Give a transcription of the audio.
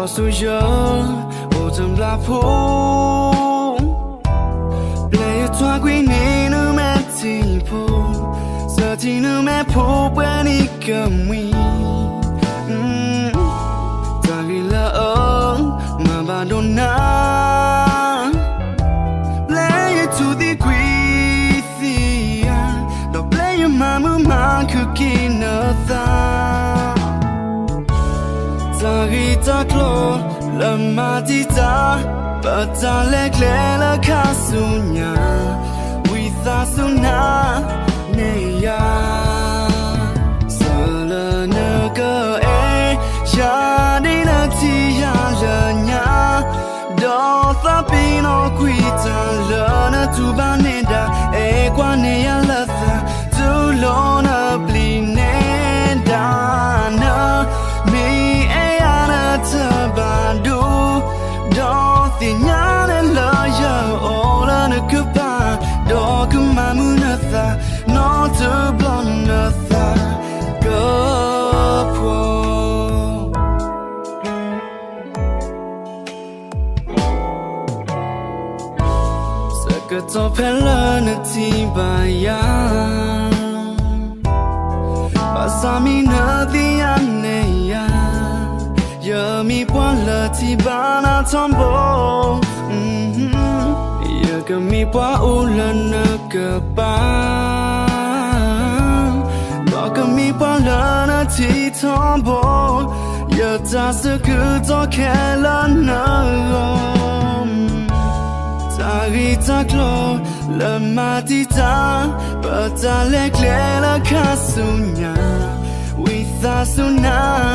su yo o zum la pu play twa quy ni nu me ti pu sa ti nu me pu pa ni ka mi ta gi la o ma ba do na play to the quy thi do play ma mu ma cookie no tha ta klo la matita bata lekle la kasunya witha suna ne ya sala na ka ya ni na ti ya la nya do ta pino quita la na tu banenda e kwa ne ya la tha tu lo na bli ne da na me tabado do tinyane la ya ora na kupa do kumamunatha no to blonatha go po sakato pela na tibaya pasami na diane ya Yami pala ti bana tombo Yagami pa ulan na kapa Yagami pala na ti tombo Yata sa kuto kela na Tagi taklo la matita Bata lekle la kasunya Witha suna